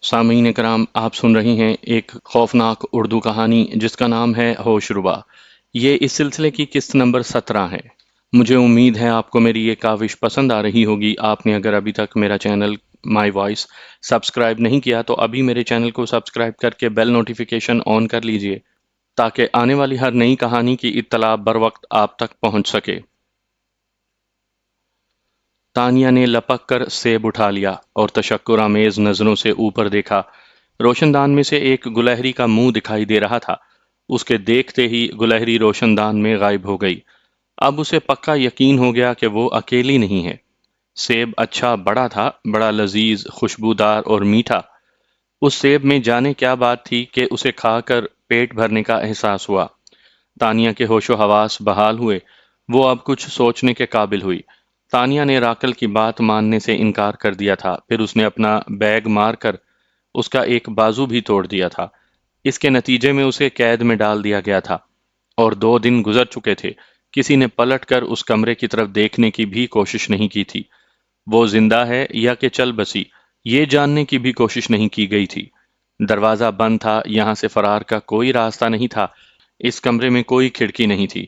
سامعین کرام، آپ سن رہی ہیں ایک خوفناک اردو کہانی جس کا نام ہے ہوش ربا۔ یہ اس سلسلے کی قسط نمبر 17 ہے۔ مجھے امید ہے آپ کو میری یہ کاوش پسند آ رہی ہوگی۔ آپ نے اگر ابھی تک میرا چینل مائی وائس سبسکرائب نہیں کیا تو ابھی میرے چینل کو سبسکرائب کر کے بیل نوٹیفیکیشن آن کر لیجئے تاکہ آنے والی ہر نئی کہانی کی اطلاع بر وقت آپ تک پہنچ سکے۔ تانیہ نے لپک کر سیب اٹھا لیا اور تشکر آمیز نظروں سے اوپر دیکھا۔ روشن دان میں سے ایک گلہری کا منہ دکھائی دے رہا تھا۔ اس کے دیکھتے ہی گلہری روشن دان میں غائب ہو گئی۔ اب اسے پکا یقین ہو گیا کہ وہ اکیلی نہیں ہے۔ سیب اچھا بڑا تھا، بڑا لذیذ، خوشبودار اور میٹھا۔ اس سیب میں جانے کیا بات تھی کہ اسے کھا کر پیٹ بھرنے کا احساس ہوا۔ تانیہ کے ہوش و حواس بحال ہوئے۔ وہ اب کچھ سوچنے کے قابل ہوئی۔ تانیہ نے راکل کی بات ماننے سے انکار کر دیا تھا، پھر اس نے اپنا بیگ مار کر اس کا ایک بازو بھی توڑ دیا تھا۔ اس کے نتیجے میں اسے قید میں ڈال دیا گیا تھا، اور 2 دن گزر چکے تھے۔ کسی نے پلٹ کر اس کمرے کی طرف دیکھنے کی بھی کوشش نہیں کی تھی۔ وہ زندہ ہے یا کہ چل بسی، یہ جاننے کی بھی کوشش نہیں کی گئی تھی۔ دروازہ بند تھا، یہاں سے فرار کا کوئی راستہ نہیں تھا۔ اس کمرے میں کوئی کھڑکی نہیں تھی۔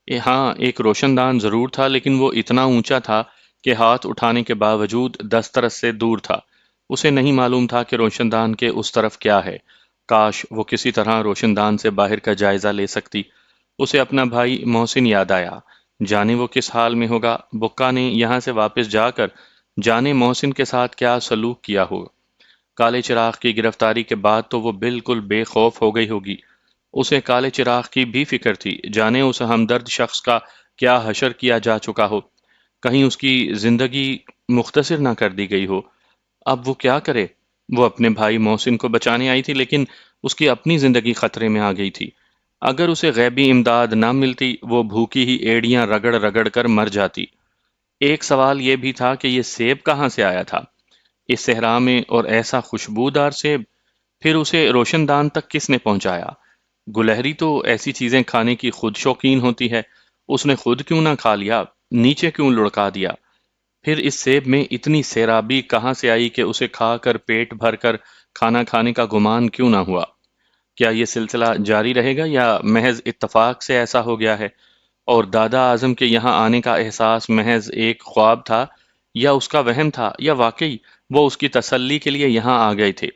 ہاں، ایک روشن دان ضرور تھا، لیکن وہ اتنا اونچا تھا کہ ہاتھ اٹھانے کے باوجود دسترس سے دور تھا۔ اسے نہیں معلوم تھا کہ روشن دان کے اس طرف کیا ہے۔ کاش وہ کسی طرح روشن دان سے باہر کا جائزہ لے سکتی۔ اسے اپنا بھائی محسن یاد آیا۔ جانے وہ کس حال میں ہوگا۔ بکا نے یہاں سے واپس جا کر جانے محسن کے ساتھ کیا سلوک کیا ہو۔ کالے چراغ کی گرفتاری کے بعد تو وہ بالکل بے خوف ہو گئی ہوگی۔ اسے کالے چراغ کی بھی فکر تھی، جانے اس ہمدرد شخص کا کیا حشر کیا جا چکا ہو، کہیں اس کی زندگی مختصر نہ کر دی گئی ہو۔ اب وہ کیا کرے؟ وہ اپنے بھائی محسن کو بچانے آئی تھی، لیکن اس کی اپنی زندگی خطرے میں آ گئی تھی۔ اگر اسے غیبی امداد نہ ملتی، وہ بھوکی ہی ایڑیاں رگڑ رگڑ کر مر جاتی۔ ایک سوال یہ بھی تھا کہ یہ سیب کہاں سے آیا تھا اس صحرا میں، اور ایسا خوشبودار سیب؟ پھر اسے روشن دان تک کس نے پہنچایا؟ گلہری تو ایسی چیزیں کھانے کی خود شوقین ہوتی ہے، اس نے خود کیوں نہ کھا لیا، نیچے کیوں لڑکا دیا؟ پھر اس سیب میں اتنی سیرابی کہاں سے آئی کہ اسے کھا کر پیٹ بھر کر کھانا کھانے کا گمان کیوں نہ ہوا؟ کیا یہ سلسلہ جاری رہے گا یا محض اتفاق سے ایسا ہو گیا ہے، اور دادا اعظم کے یہاں آنے کا احساس محض ایک خواب تھا، یا اس کا وہم تھا، یا واقعی وہ اس کی تسلی کے لیے یہاں آ گئے تھے؟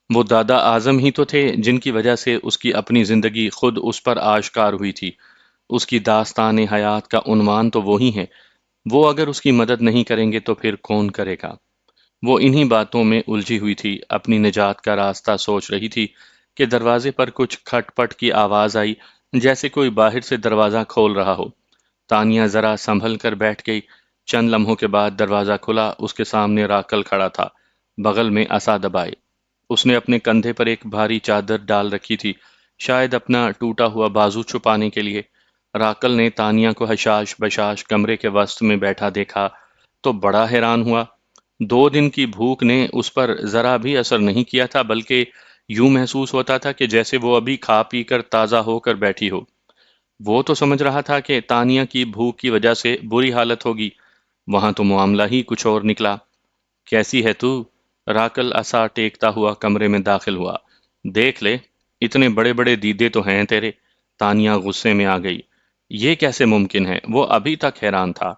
وہ دادا اعظم ہی تو تھے جن کی وجہ سے اس کی اپنی زندگی خود اس پر آشکار ہوئی تھی۔ اس کی داستان حیات کا عنوان تو وہی ہے۔ وہ اگر اس کی مدد نہیں کریں گے تو پھر کون کرے گا؟ وہ انہی باتوں میں الجھی ہوئی تھی، اپنی نجات کا راستہ سوچ رہی تھی کہ دروازے پر کچھ کھٹ پٹ کی آواز آئی، جیسے کوئی باہر سے دروازہ کھول رہا ہو۔ تانیہ ذرا سنبھل کر بیٹھ گئی۔ چند لمحوں کے بعد دروازہ کھلا، اس کے سامنے راکل کھڑا تھا، بغل میں عصا دبائے۔ اس نے اپنے کندھے پر ایک بھاری چادر ڈال رکھی تھی، شاید اپنا ٹوٹا ہوا بازو چھپانے کے لیے۔ راکل نے تانیہ کو حشاش بشاش کمرے کے وسط میں بیٹھا دیکھا تو بڑا حیران ہوا۔ 2 دن کی بھوک نے اس پر ذرا بھی اثر نہیں کیا تھا، بلکہ یوں محسوس ہوتا تھا کہ جیسے وہ ابھی کھا پی کر تازہ ہو کر بیٹھی ہو۔ وہ تو سمجھ رہا تھا کہ تانیہ کی بھوک کی وجہ سے بری حالت ہوگی، وہاں تو معاملہ ہی کچھ اور نکلا۔ کیسی ہے تو؟ راکل عصا ٹیکتا ہوا کمرے میں داخل ہوا۔ دیکھ لے، اتنے بڑے بڑے دیدے تو ہیں تیرے۔ تانیہ غصے میں آ گئی۔ یہ کیسے ممکن ہے؟ وہ ابھی تک حیران تھا۔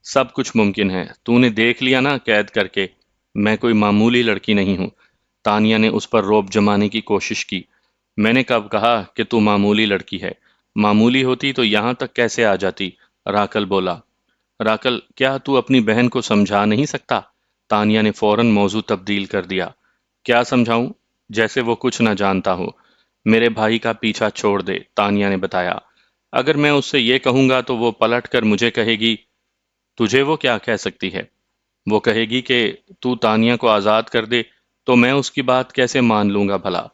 سب کچھ ممکن ہے، تو نے دیکھ لیا نا قید کر کے۔ میں کوئی معمولی لڑکی نہیں ہوں۔ تانیہ نے اس پر رعب جمانے کی کوشش کی۔ میں نے کب کہا کہ تو معمولی لڑکی ہے؟ معمولی ہوتی تو یہاں تک کیسے آ جاتی؟ راکل بولا۔ راکل، کیا تو اپنی بہن کو سمجھا نہیں سکتا؟ تانیہ نے فوراً موضوع تبدیل کر دیا۔ کیا سمجھاؤں؟ جیسے وہ کچھ نہ جانتا ہو۔ میرے بھائی کا پیچھا چھوڑ دے، تانیہ نے بتایا۔ اگر میں اس سے یہ کہوں گا تو وہ پلٹ کر مجھے کہے گی۔ تجھے وہ کیا کہہ سکتی ہے؟ وہ کہے گی کہ تو تانیہ کو آزاد کر دے، تو میں اس کی بات کیسے مان لوں گا بھلا؟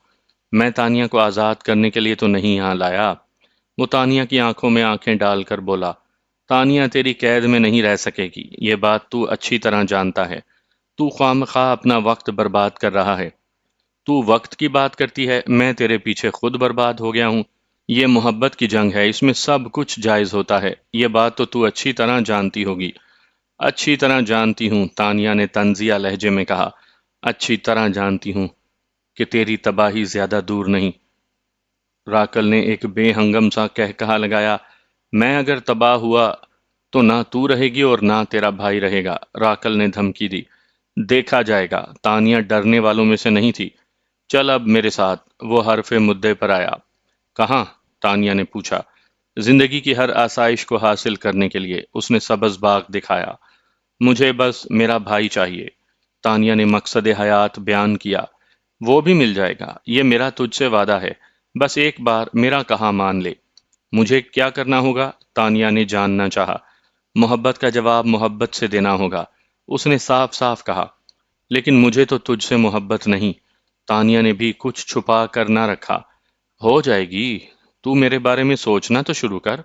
میں تانیہ کو آزاد کرنے کے لیے تو نہیں یہاں لایا۔ وہ تانیہ کی آنکھوں میں آنکھیں ڈال کر بولا۔ تانیہ تیری قید میں نہیں رہ سکے گی، یہ بات تو اچھی طرح جانتا ہے۔ تو خواہ اپنا وقت برباد کر رہا ہے۔ تو وقت کی بات کرتی ہے، میں تیرے پیچھے خود برباد ہو گیا ہوں۔ یہ محبت کی جنگ ہے، اس میں سب کچھ جائز ہوتا ہے، یہ بات تو اچھی طرح جانتی ہوگی۔ اچھی طرح جانتی ہوں، تانیہ نے طنزیہ لہجے میں کہا۔ اچھی طرح جانتی ہوں۔ کہ تیری تباہی زیادہ دور نہیں۔ راکل نے ایک بے ہنگم سا کہا لگایا، میں اگر تباہ ہوا تو نہ تو رہے گی اور نہ تیرا بھائی رہے گا۔ راکل نے دھمکی دی، دیکھا جائے گا۔ تانیہ ڈرنے والوں میں سے نہیں تھی۔ چل اب میرے ساتھ، وہ حرف مدعے پر آیا۔ کہاں؟ تانیہ نے پوچھا۔ زندگی کی ہر آسائش کو حاصل کرنے کے لیے۔ اس نے سبز باغ دکھایا۔ مجھے بس میرا بھائی چاہیے۔ تانیہ نے مقصد حیات بیان کیا۔ وہ بھی مل جائے گا، یہ میرا تجھ سے وعدہ ہے، بس ایک بار میرا کہا مان لے۔ مجھے کیا کرنا ہوگا؟ تانیہ نے جاننا چاہا۔ محبت کا جواب محبت سے دینا ہوگا، اس نے صاف صاف کہا۔ لیکن مجھے تو تجھ سے محبت نہیں۔ تانیہ نے بھی کچھ چھپا کر نہ رکھا۔ ہو جائے گی، تو میرے بارے میں سوچنا تو شروع کر۔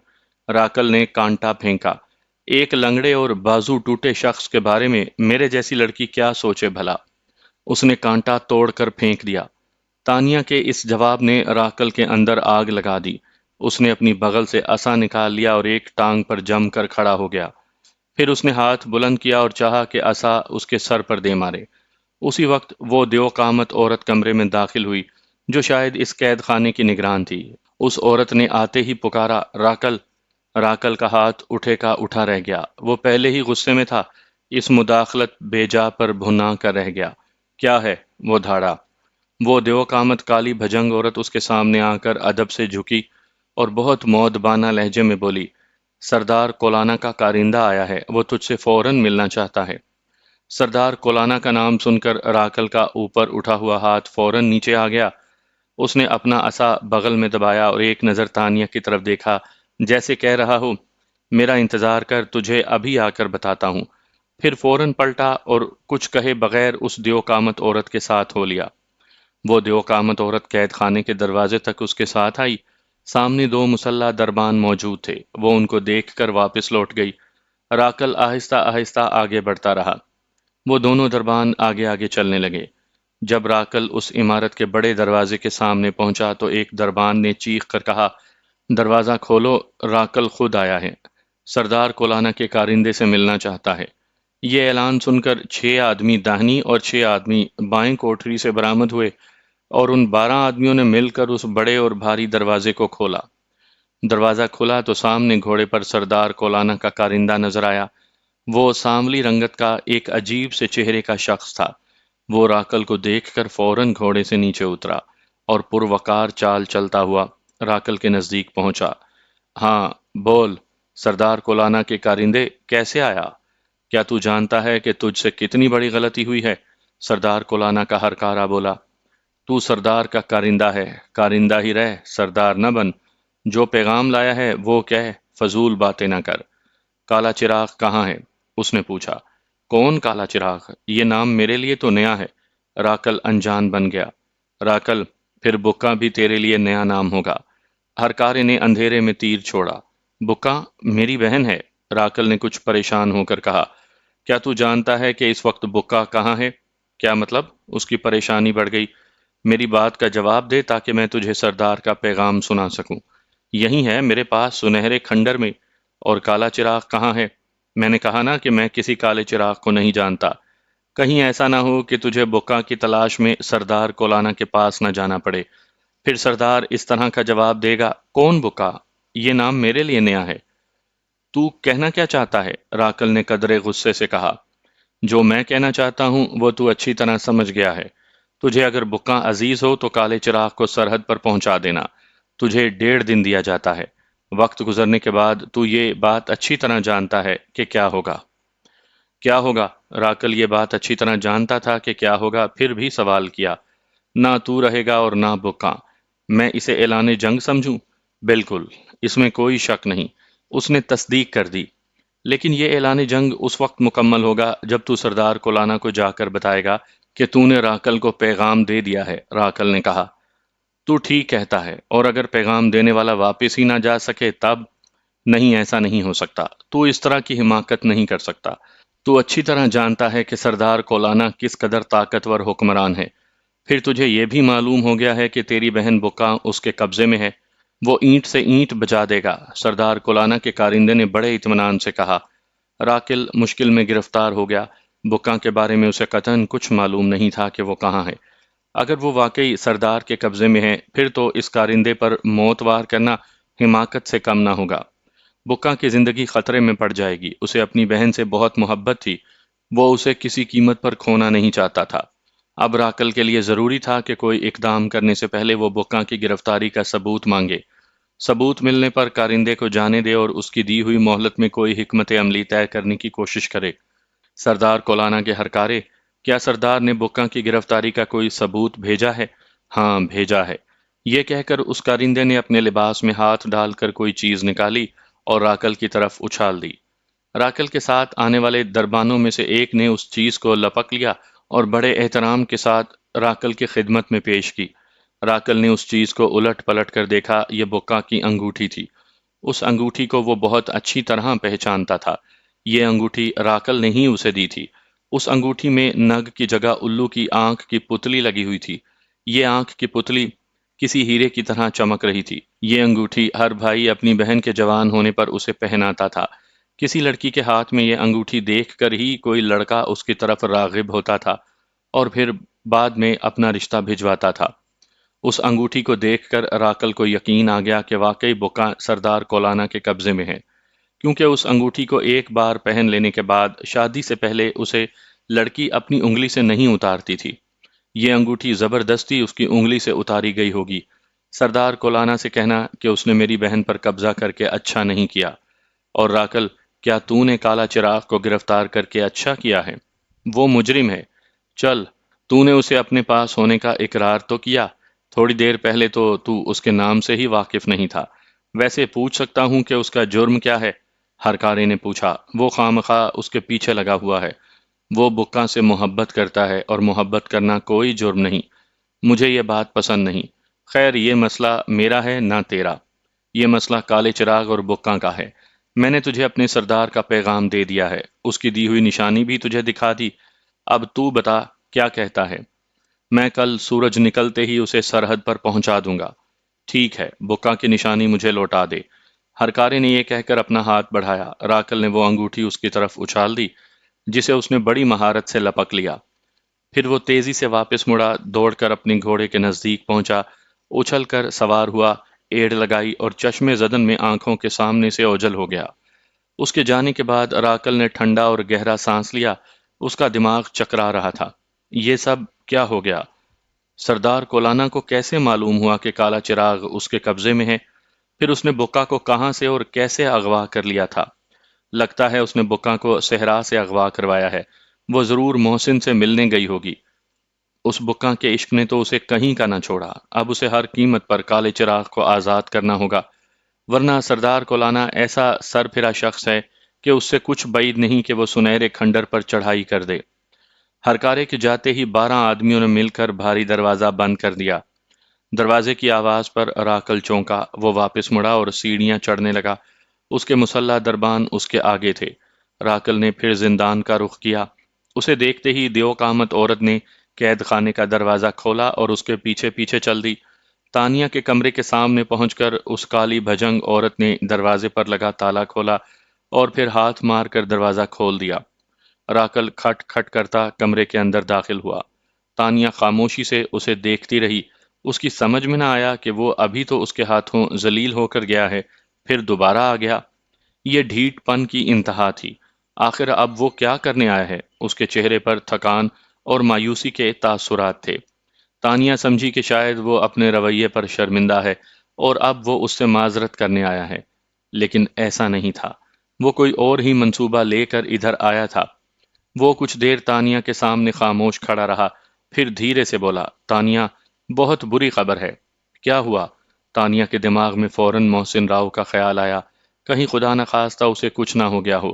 راکل نے کانٹا پھینکا۔ ایک لنگڑے اور بازو ٹوٹے شخص کے بارے میں میرے جیسی لڑکی کیا سوچے بھلا؟ اس نے کانٹا توڑ کر پھینک دیا۔ تانیہ کے اس جواب نے راکل کے اندر آگ لگا دی۔ اس نے اپنی بغل سے عصا نکال لیا اور ایک ٹانگ پر جم کر کھڑا ہو گیا۔ پھر اس نے ہاتھ بلند کیا اور چاہا کہ عصا اس کے سر پر دے مارے۔ اسی وقت وہ دیو قامت عورت کمرے میں داخل ہوئی جو شاید اس قید خانے کی نگران تھی۔ اس عورت نے آتے ہی پکارا، راکل! راکل کا ہاتھ اٹھے کا اٹھا رہ گیا۔ وہ پہلے ہی غصے میں تھا، اس مداخلت بے جا پر بھنا کر رہ گیا۔ کیا ہے؟ وہ دھاڑا۔ وہ دیو قامت کالی بھجنگ عورت اس کے سامنے آ کر ادب سے جھکی اور بہت مؤدبانہ لہجے میں بولی، سردار کولانا کا کارندہ آیا ہے، وہ تجھ سے فوراً ملنا چاہتا ہے۔ سردار کولانا کا نام سن کر راکل کا اوپر اٹھا ہوا ہاتھ فوراً نیچے آ گیا۔ اس نے اپنا عصا بغل میں دبایا اور ایک نظر تانیہ کی طرف دیکھا، جیسے کہہ رہا ہو، میرا انتظار کر، تجھے ابھی آ کر بتاتا ہوں۔ پھر فوراً پلٹا اور کچھ کہے بغیر اس دیو قامت عورت کے ساتھ ہو لیا۔ وہ دیو قامت عورت قید خانے کے دروازے تک اس کے ساتھ آئی۔ سامنے دو مسلح دربان موجود تھے۔ وہ ان کو دیکھ کر واپس لوٹ گئی۔ راکل آہستہ آہستہ آگے بڑھتا رہا۔ وہ دونوں دربان آگے آگے چلنے لگے۔ جب راکل اس عمارت کے بڑے دروازے کے سامنے پہنچا تو ایک دربان نے چیخ کر کہا، دروازہ کھولو، راکل خود آیا ہے، سردار کولانا کے کارندے سے ملنا چاہتا ہے۔ یہ اعلان سن کر 6 آدمی داہنی اور 6 آدمی بائیں کوٹری سے برآمد ہوئے اور ان 12 آدمیوں نے مل کر اس بڑے اور بھاری دروازے کو کھولا۔ دروازہ کھلا تو سامنے گھوڑے پر سردار کولانا کا کارندہ نظر آیا۔ وہ سانولی رنگت کا ایک عجیب سے چہرے کا شخص تھا۔ وہ راکل کو دیکھ کر فوراً گھوڑے سے نیچے اترا اور پروقار چال چلتا ہوا راکل کے نزدیک پہنچا۔ ہاں، بول، سردار کولانا کے کارندے، کیسے آیا؟ کیا تو جانتا ہے کہ تجھ سے کتنی بڑی غلطی ہوئی ہے؟ سردار کولانا کا ہرکارا بولا۔ تو سردار کا کارندہ ہے، کارندہ ہی رہ، سردار نہ بن۔ جو پیغام لایا ہے وہ کہہ، فضول باتیں نہ کر۔ کالا چراغ کہاں ہے؟ اس نے پوچھا۔ کون کالا چراغ؟ یہ نام میرے لیے تو نیا ہے۔ راکل انجان بن گیا۔ راکل، پھر بکا بھی تیرے لیے نیا نام ہوگا۔ ہرکارے نے اندھیرے میں تیر چھوڑا۔ بکا میری بہن ہے، راکل نے کچھ پریشان ہو کر کہا۔ کیا تو جانتا ہے کہ اس وقت بکا کہاں ہے؟ کیا مطلب؟ اس کی پریشانی بڑھ گئی۔ میری بات کا جواب دے تاکہ میں تجھے سردار کا پیغام سنا سکوں۔ یہی ہے میرے پاس سنہرے کھنڈر میں۔ اور کالا چراغ کہاں ہے؟ میں نے کہا نا کہ میں کسی کالے چراغ کو نہیں جانتا۔ کہیں ایسا نہ ہو کہ تجھے بکا کی تلاش میں سردار کولانا کے پاس نہ جانا پڑے۔ پھر سردار اس طرح کا جواب دے گا، کون بکا؟ یہ نام میرے لیے نیا ہے۔ تو کہنا کیا چاہتا ہے؟ راکل نے قدرے غصے سے کہا۔ جو میں کہنا چاہتا ہوں وہ تو اچھی طرح سمجھ گیا ہے۔ تجھے اگر بکا عزیز ہو تو کالے چراغ کو سرحد پر پہنچا دینا۔ تجھے 1.5 دن دیا جاتا ہے۔ وقت گزرنے کے بعد تو یہ بات اچھی طرح جانتا ہے کہ کیا ہوگا۔ کیا ہوگا؟ راکل یہ بات اچھی طرح جانتا تھا کہ کیا ہوگا، پھر بھی سوال کیا۔ نہ تو رہے گا اور نہ بکا۔ میں اسے اعلان جنگ سمجھوں؟ بالکل، اس میں کوئی شک نہیں۔ اس نے تصدیق کر دی۔ لیکن یہ اعلان جنگ اس وقت مکمل ہوگا جب تو سردار کولانا کو جا کر بتائے گا کہ تو نے راکل کو پیغام دے دیا ہے، راکل نے کہا۔ تو ٹھیک کہتا ہے، اور اگر پیغام دینے والا واپس ہی نہ جا سکے تب؟ نہیں، ایسا نہیں ہو سکتا۔ تو اس طرح کی حماقت نہیں کر سکتا۔ تو اچھی طرح جانتا ہے کہ سردار کولانا کس قدر طاقتور حکمران ہے۔ پھر تجھے یہ بھی معلوم ہو گیا ہے کہ تیری بہن بکا اس کے قبضے میں ہے۔ وہ اینٹ سے اینٹ بجا دے گا، سردار کولانا کے کارندے نے بڑے اطمینان سے کہا۔ راکل مشکل میں گرفتار ہو گیا۔ بکا کے بارے میں اسے قطعاً کچھ معلوم نہیں تھا کہ وہ کہاں ہے۔ اگر وہ واقعی سردار کے قبضے میں ہے پھر تو اس کارندے پر موت وار کرنا حماقت سے کم نہ ہوگا۔ بکا کی زندگی خطرے میں پڑ جائے گی، اسے اپنی بہن سے بہت محبت تھی، وہ اسے کسی قیمت پر کھونا نہیں چاہتا تھا۔ اب راکل کے لیے ضروری تھا کہ کوئی اقدام کرنے سے پہلے وہ بکا کی گرفتاری کا ثبوت مانگے۔ ثبوت ملنے پر کارندے کو جانے دے اور اس کی دی ہوئی مہلت میں کوئی حکمت عملی طے کرنے کی کوشش کرے۔ سردار کولانا کے ہرکارے، کیا سردار نے بکا کی گرفتاری کا کوئی ثبوت بھیجا ہے؟ ہاں بھیجا ہے۔ یہ کہہ کر اس کارندے نے اپنے لباس میں ہاتھ ڈال کر کوئی چیز نکالی اور راکل کی طرف اچھال دی۔ راکل کے ساتھ آنے والے دربانوں میں سے ایک نے اس چیز کو لپک لیا اور بڑے احترام کے ساتھ راکل کی خدمت میں پیش کی۔ راکل نے اس چیز کو الٹ پلٹ کر دیکھا، یہ بکا کی انگوٹھی تھی۔ اس انگوٹھی کو وہ بہت اچھی طرح پہچانتا تھا۔ یہ انگوٹھی راکل نے ہی اسے دی تھی۔ اس انگوٹھی میں نگ کی جگہ الو کی آنکھ کی پتلی لگی ہوئی تھی۔ یہ آنکھ کی پتلی کسی ہیرے کی طرح چمک رہی تھی۔ یہ انگوٹھی ہر بھائی اپنی بہن کے جوان ہونے پر اسے پہناتا تھا۔ کسی لڑکی کے ہاتھ میں یہ انگوٹھی دیکھ کر ہی کوئی لڑکا اس کی طرف راغب ہوتا تھا اور پھر بعد میں اپنا رشتہ بھجواتا تھا۔ اس انگوٹھی کو دیکھ کر راکل کو یقین آ گیا کہ واقعی بکا سردار کولانا کے قبضے میں ہے، کیونکہ اس انگوٹھی کو ایک بار پہن لینے کے بعد شادی سے پہلے اسے لڑکی اپنی انگلی سے نہیں اتارتی تھی۔ یہ انگوٹھی زبردستی اس کی انگلی سے اتاری گئی ہوگی۔ سردار کولانا سے کہنا کہ اس نے میری بہن پر قبضہ کر کے اچھا نہیں کیا۔ اور راکل، کیا تو نے کالا چراغ کو گرفتار کر کے اچھا کیا ہے؟ وہ مجرم ہے۔ چل، تو نے اسے اپنے پاس ہونے کا اقرار تو کیا۔ تھوڑی دیر پہلے تو اس کے نام سے ہی واقف نہیں تھا۔ ویسے پوچھ سکتا ہوں کہ اس کا جرم کیا ہے؟ ہرکارے نے پوچھا۔ وہ خواہ اس کے پیچھے لگا ہوا ہے۔ وہ بکا سے محبت کرتا ہے اور محبت کرنا کوئی جرم نہیں۔ مجھے یہ بات پسند نہیں۔ خیر، یہ مسئلہ میرا ہے نہ تیرا۔ یہ مسئلہ کالے چراغ اور بکا کا ہے۔ میں نے تجھے اپنے سردار کا پیغام دے دیا ہے، اس کی دی ہوئی نشانی بھی تجھے دکھا دی۔ اب تو بتا کیا کہتا ہے؟ میں کل سورج نکلتے ہی اسے سرحد پر پہنچا دوں گا۔ ٹھیک ہے، بکا کی نشانی مجھے لوٹا دے۔ ہرکارے نے یہ کہہ کر اپنا ہاتھ بڑھایا۔ راکل نے وہ انگوٹھی اس کی طرف اچھال دی جسے اس نے بڑی مہارت سے لپک لیا۔ پھر وہ تیزی سے واپس مڑا، دوڑ کر اپنے گھوڑے کے نزدیک پہنچا، اچھل کر سوار ہوا، ایڑ لگائی اور چشمے زدن میں آنکھوں کے سامنے سے اوجھل ہو گیا۔ اس کے جانے کے بعد راکل نے ٹھنڈا اور گہرا سانس لیا۔ اس کا دماغ چکرا رہا تھا۔ یہ سب کیا ہو گیا؟ سردار کولانا کو کیسے معلوم ہوا کہ کالا چراغ اس کے قبضے میں ہے؟ پھر اس نے بکا کو کہاں سے اور کیسے اغوا کر لیا تھا؟ لگتا ہے اس نے بکا کو صحرا سے اغوا کروایا ہے۔ وہ ضرور محسن سے ملنے گئی ہوگی۔ اس بکا کے عشق نے تو اسے کہیں کا نہ چھوڑا۔ اب اسے ہر قیمت پر کالے چراغ کو آزاد کرنا ہوگا، ورنہ سردار کولانا ایسا سر پھرا شخص ہے کہ اس سے کچھ بعید نہیں کہ وہ سنہرے کھنڈر پر چڑھائی کر دے۔ ہرکارے کے جاتے ہی 12 آدمیوں نے مل کر بھاری دروازہ بند کر دیا۔ دروازے کی آواز پر راکل چونکا، وہ واپس مڑا اور سیڑھیاں چڑھنے لگا۔ اس کے مسلح دربان اس کے آگے تھے۔ راکل نے پھر زندان کا رخ کیا۔ اسے دیکھتے ہی دیو قامت عورت نے قید خانے کا دروازہ کھولا اور اس کے پیچھے پیچھے چل دی۔ تانیہ کے کمرے کے سامنے پہنچ کر اس کالی بھجنگ عورت نے دروازے پر لگا تالا کھولا اور پھر ہاتھ مار کر دروازہ کھول دیا۔ راکل کھٹ کھٹ کرتا کمرے کے اندر داخل ہوا۔ تانیہ خاموشی سے اسے دیکھتی رہی۔ اس کی سمجھ میں نہ آیا کہ وہ ابھی تو اس کے ہاتھوں ذلیل ہو کر گیا ہے، پھر دوبارہ آ گیا۔ یہ ڈھیٹ پن کی انتہا تھی۔ آخر اب وہ کیا کرنے آیا ہے؟ اس کے چہرے پر تھکان اور مایوسی کے تاثرات تھے۔ تانیہ سمجھی کہ شاید وہ اپنے رویے پر شرمندہ ہے اور اب وہ اس سے معذرت کرنے آیا ہے، لیکن ایسا نہیں تھا۔ وہ کوئی اور ہی منصوبہ لے کر ادھر آیا تھا۔ وہ کچھ دیر تانیہ کے سامنے خاموش کھڑا رہا، پھر دھیرے سے بولا، تانیہ، بہت بری خبر ہے۔ کیا ہوا؟ تانیہ کے دماغ میں فوراً محسن راؤ کا خیال آیا، کہیں خدا نخواستہ اسے کچھ نہ ہو گیا ہو۔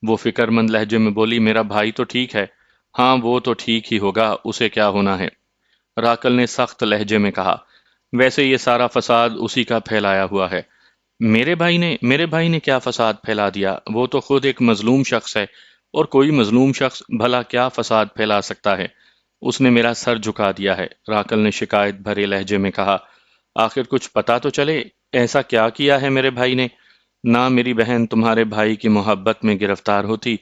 وہ فکر مند لہجے میں بولی، میرا بھائی تو ٹھیک ہے۔ ہاں وہ تو ٹھیک ہی ہوگا، اسے کیا ہونا ہے؟ راکل نے سخت لہجے میں کہا، ویسے یہ سارا فساد اسی کا پھیلایا ہوا ہے۔ میرے بھائی نے کیا فساد پھیلا دیا؟ وہ تو خود ایک مظلوم شخص ہے، اور کوئی مظلوم شخص بھلا کیا فساد پھیلا سکتا ہے؟ اس نے میرا سر جھکا دیا ہے، راکل نے شکایت بھرے لہجے میں کہا۔ آخر کچھ پتا تو چلے، ایسا کیا کیا ہے میرے بھائی نے؟ نہ میری بہن تمہارے بھائی کی محبت میں گرفتار ہوتی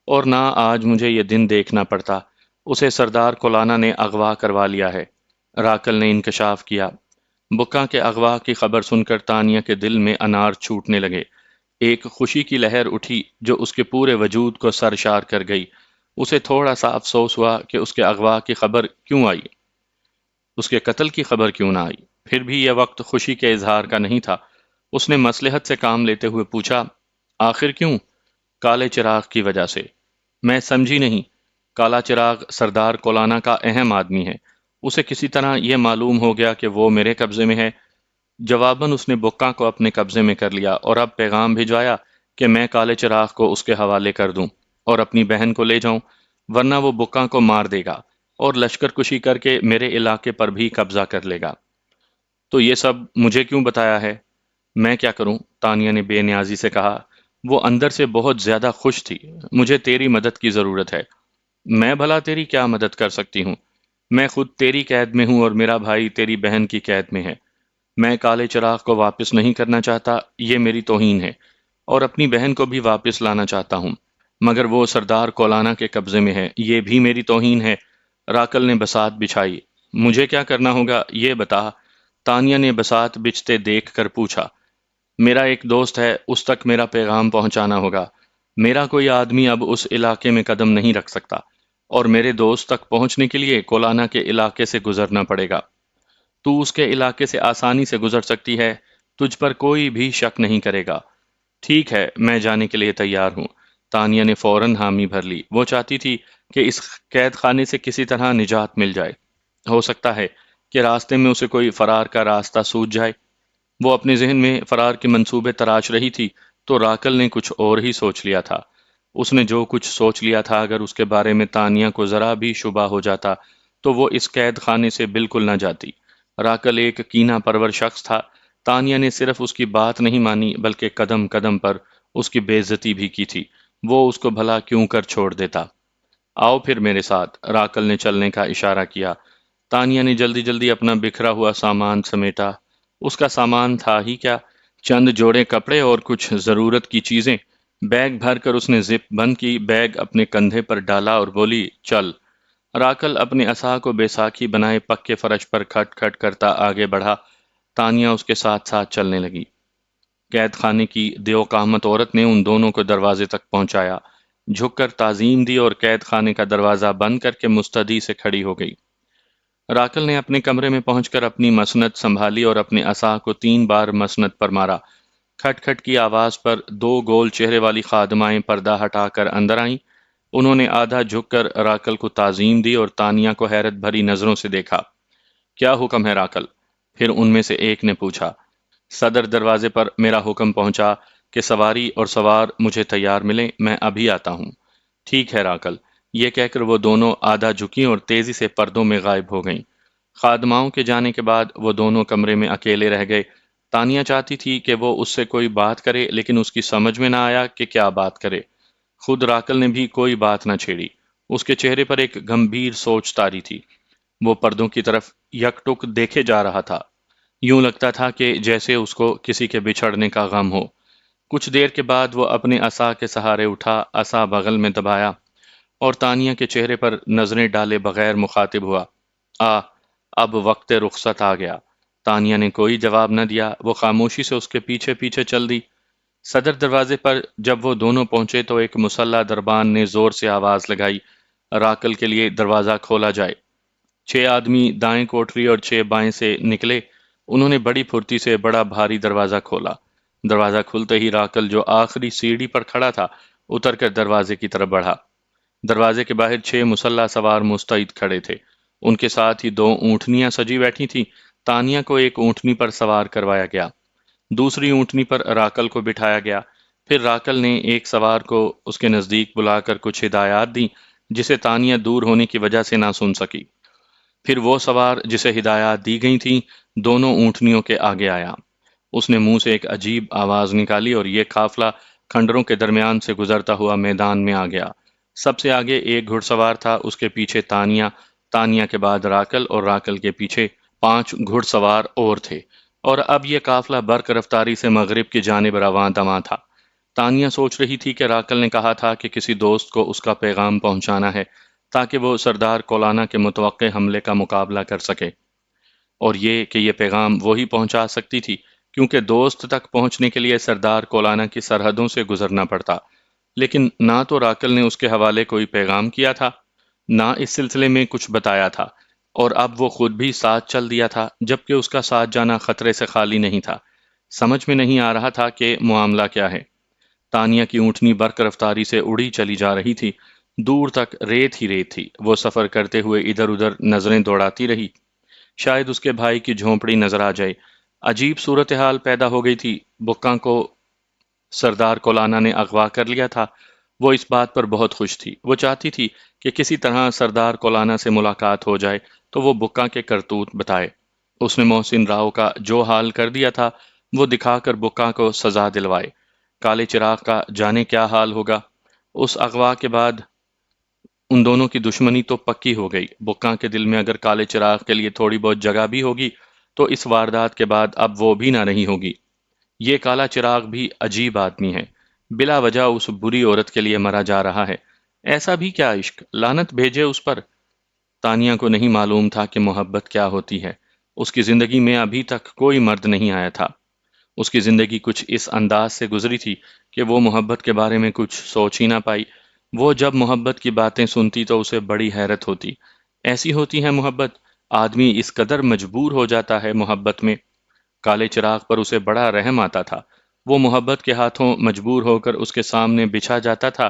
اور نہ آج مجھے یہ دن دیکھنا پڑتا۔ اسے سردار کولانا نے اغوا کروا لیا ہے۔ راکل نے انکشاف کیا۔ بکا کے اغوا کی خبر سن کر تانیہ کے دل میں انار چھوٹنے لگے۔ ایک خوشی کی لہر اٹھی جو اس کے پورے وجود کو سرشار کر گئی۔ اسے تھوڑا سا افسوس ہوا کہ اس کے اغوا کی خبر کیوں آئی، اس کے قتل کی خبر کیوں نہ آئی۔ پھر بھی یہ وقت خوشی کے اظہار کا نہیں تھا۔ اس نے مصلحت سے کام لیتے ہوئے پوچھا، آخر کیوں؟ کالے چراغ کی وجہ سے۔ میں سمجھی نہیں۔ کالا چراغ سردار کولانا کا اہم آدمی ہے۔ اسے کسی طرح یہ معلوم ہو گیا کہ وہ میرے قبضے میں ہے۔ جواباً اس نے بکا کو اپنے قبضے میں کر لیا اور اب پیغام بھجوایا کہ میں کالے چراغ کو اس کے حوالے کر دوں اور اپنی بہن کو لے جاؤں، ورنہ وہ بکا کو مار دے گا اور لشکر کشی کر کے میرے علاقے پر بھی قبضہ کر لے گا۔ تو یہ سب مجھے کیوں بتایا ہے؟ میں کیا کروں؟ تانیہ نے بے نیازی سے کہا۔ وہ اندر سے بہت زیادہ خوش تھی۔ مجھے تیری مدد کی ضرورت ہے۔ میں بھلا تیری کیا مدد کر سکتی ہوں؟ میں خود تیری قید میں ہوں اور میرا بھائی تیری بہن کی قید میں ہے۔ میں کالے چراغ کو واپس نہیں کرنا چاہتا، یہ میری توہین ہے، اور اپنی بہن کو بھی واپس لانا چاہتا ہوں، مگر وہ سردار کولانا کے قبضے میں ہے، یہ بھی میری توہین ہے۔ راکل نے بساط بچھائی۔ مجھے کیا کرنا ہوگا یہ بتا؟ تانیہ نے بساط بچھتے دیکھ کر پوچھا۔ میرا ایک دوست ہے، اس تک میرا پیغام پہنچانا ہوگا۔ میرا کوئی آدمی اب اس علاقے میں قدم نہیں رکھ سکتا، اور میرے دوست تک پہنچنے کے لیے کولانا کے علاقے سے گزرنا پڑے گا۔ تو اس کے علاقے سے آسانی سے گزر سکتی ہے، تجھ پر کوئی بھی شک نہیں کرے گا۔ ٹھیک ہے، میں جانے کے لیے تیار ہوں۔ تانیہ نے فوراً حامی بھر لی۔ وہ چاہتی تھی کہ اس قید خانے سے کسی طرح نجات مل جائے۔ ہو سکتا ہے کہ راستے میں اسے کوئی فرار کا راستہ سوجھ جائے۔ وہ اپنے ذہن میں فرار کے منصوبے تراش رہی تھی تو راکل نے کچھ اور ہی سوچ لیا تھا۔ اس نے جو کچھ سوچ لیا تھا، اگر اس کے بارے میں تانیہ کو ذرا بھی شبہ ہو جاتا تو وہ اس قید خانے سے بالکل نہ جاتی۔ راکل ایک کینہ پرور شخص تھا۔ تانیہ نے صرف اس کی بات نہیں مانی بلکہ قدم قدم پر اس کی بے عزتی بھی کی تھی۔ وہ اس کو بھلا کیوں کر چھوڑ دیتا؟ آؤ پھر میرے ساتھ، راکل نے چلنے کا اشارہ کیا۔ تانیہ نے جلدی جلدی اپنا بکھرا ہوا سامان سمیٹا۔ اس کا سامان تھا ہی کیا، چند جوڑے کپڑے اور کچھ ضرورت کی چیزیں۔ بیگ بھر کر اس نے زپ بند کی، بیگ اپنے کندھے پر ڈالا اور بولی، چل۔ راکل اپنے عصا کو بیساکھی بنائے پکے فرش پر کھٹ کھٹ کرتا آگے بڑھا۔ تانیہ اس کے ساتھ ساتھ چلنے لگی۔ قید خانے کی دیو قامت عورت نے ان دونوں کو دروازے تک پہنچایا، جھک کر تعظیم دی اور قید خانے کا دروازہ بند کر کے مستعدی سے کھڑی ہو گئی۔ راکل نے اپنے کمرے میں پہنچ کر اپنی مسند سنبھالی اور اپنے عصا کو 3 بار مسند پر مارا۔ کھٹ کھٹ کی آواز پر 2 گول چہرے والی خادمائیں پردہ ہٹا کر اندر آئیں۔ انہوں نے آدھا جھک کر راکل کو تعظیم دی اور تانیہ کو حیرت بھری نظروں سے دیکھا۔ کیا حکم ہے راکل؟ پھر ان میں سے ایک نے پوچھا۔ صدر دروازے پر میرا حکم پہنچا کہ سواری اور سوار مجھے تیار ملیں، میں ابھی آتا ہوں۔ ٹھیک ہے راکل، یہ کہہ کر وہ دونوں آدھا جھکیں اور تیزی سے پردوں میں غائب ہو گئیں۔ خادماؤں کے جانے کے بعد وہ دونوں کمرے میں اکیلے رہ گئے۔ تانیہ چاہتی تھی کہ وہ اس سے کوئی بات کرے، لیکن اس کی سمجھ میں نہ آیا کہ کیا بات کرے۔ خود راکل نے بھی کوئی بات نہ چھیڑی۔ اس کے چہرے پر ایک گمبھیر سوچ طاری تھی۔ وہ پردوں کی طرف یک ٹک دیکھے جا رہا تھا۔ یوں لگتا تھا کہ جیسے اس کو کسی کے بچھڑنے کا غم ہو۔ کچھ دیر کے بعد وہ اپنے عصا کے سہارے اٹھا، عصا بغل میں دبایا اور تانیہ کے چہرے پر نظریں ڈالے بغیر مخاطب ہوا۔ اب وقت رخصت آ گیا۔ تانیہ نے کوئی جواب نہ دیا۔ وہ خاموشی سے اس کے پیچھے پیچھے چل دی۔ صدر دروازے پر جب وہ دونوں پہنچے تو ایک مسلح دربان نے زور سے آواز لگائی، راکل کے لیے دروازہ کھولا جائے۔ 6 آدمی دائیں کوٹری اور 6 بائیں سے نکلے۔ انہوں نے بڑی پھرتی سے بڑا بھاری دروازہ کھولا۔ دروازہ کھلتے ہی راکل جو آخری سیڑھی پر کھڑا تھا اتر کر دروازے کی طرف بڑھا۔ دروازے کے باہر 6 مسلح سوار مستعد کھڑے تھے۔ ان کے ساتھ ہی 2 اونٹنیاں سجی بیٹھی تھیں۔ تانیہ کو ایک اونٹنی پر سوار کروایا گیا، دوسری اونٹنی پر راکل کو بٹھایا گیا۔ پھر راکل نے ایک سوار کو اس کے نزدیک بلا کر کچھ ہدایات دیں جسے تانیہ دور ہونے کی وجہ سے نہ سن سکی۔ پھر وہ سوار جسے ہدایات دی گئی تھیں دونوں اونٹنیوں کے آگے آیا۔ اس نے منہ سے ایک عجیب آواز نکالی اور یہ قافلہ کھنڈروں کے درمیان سے گزرتا ہوا میدان میں آ گیا۔ سب سے آگے ایک گھڑ سوار تھا، اس کے پیچھے تانیہ، تانیہ کے بعد راکل اور راکل کے پیچھے 5 گھڑ سوار اور تھے، اور اب یہ قافلہ برق رفتاری سے مغرب کی جانب رواں دواں تھا۔ تانیہ سوچ رہی تھی کہ راکل نے کہا تھا کہ کسی دوست کو اس کا پیغام پہنچانا ہے تاکہ وہ سردار کولانا کے متوقع حملے کا مقابلہ کر سکے۔ اور یہ پیغام وہی پہنچا سکتی تھی، کیونکہ دوست تک پہنچنے کے لیے سردار کولانا کی سرحدوں سے گزرنا پڑتا۔ لیکن نہ تو راکل نے اس کے حوالے کوئی پیغام کیا تھا، نہ اس سلسلے میں کچھ بتایا تھا، اور اب وہ خود بھی ساتھ چل دیا تھا، جبکہ اس کا ساتھ جانا خطرے سے خالی نہیں تھا۔ سمجھ میں نہیں آ رہا تھا کہ معاملہ کیا ہے۔ تانیہ کی اونٹنی برق رفتاری سے اڑی چلی جا رہی تھی، دور تک ریت ہی ریت تھی۔ وہ سفر کرتے ہوئے ادھر ادھر نظریں دوڑاتی رہی، شاید اس کے بھائی کی جھونپڑی نظر آ جائے۔ عجیب صورتحال پیدا ہو گئی تھی۔ بکاں کو سردار کولانا نے اغوا کر لیا تھا۔ وہ اس بات پر بہت خوش تھی۔ وہ چاہتی تھی کہ کسی طرح سردار کولانا سے ملاقات ہو جائے تو وہ بکا کے کرتوت بتائے۔ اس نے محسن راؤ کا جو حال کر دیا تھا وہ دکھا کر بکا کو سزا دلوائے۔ کالے چراغ کا جانے کیا حال ہوگا۔ اس اغوا کے بعد ان دونوں کی دشمنی تو پکی ہو گئی۔ بکا کے دل میں اگر کالے چراغ کے لیے تھوڑی بہت جگہ بھی ہوگی تو اس واردات کے بعد اب وہ بھی نہ رہی ہوگی۔ یہ کالا چراغ بھی عجیب آدمی ہے، بلا وجہ اس بری عورت کے لیے مرا جا رہا ہے۔ ایسا بھی کیا عشق، لعنت بھیجے اس پر۔ تانیہ کو نہیں معلوم تھا کہ محبت کیا ہوتی ہے۔ اس کی زندگی میں ابھی تک کوئی مرد نہیں آیا تھا۔ اس کی زندگی کچھ اس انداز سے گزری تھی کہ وہ محبت کے بارے میں کچھ سوچ ہی نہ پائی۔ وہ جب محبت کی باتیں سنتی تو اسے بڑی حیرت ہوتی۔ ایسی ہوتی ہے محبت، آدمی اس قدر مجبور ہو جاتا ہے محبت میں۔ کالے چراغ پر اسے بڑا رحم آتا تھا۔ وہ محبت کے ہاتھوں مجبور ہو کر اس کے سامنے بچھا جاتا تھا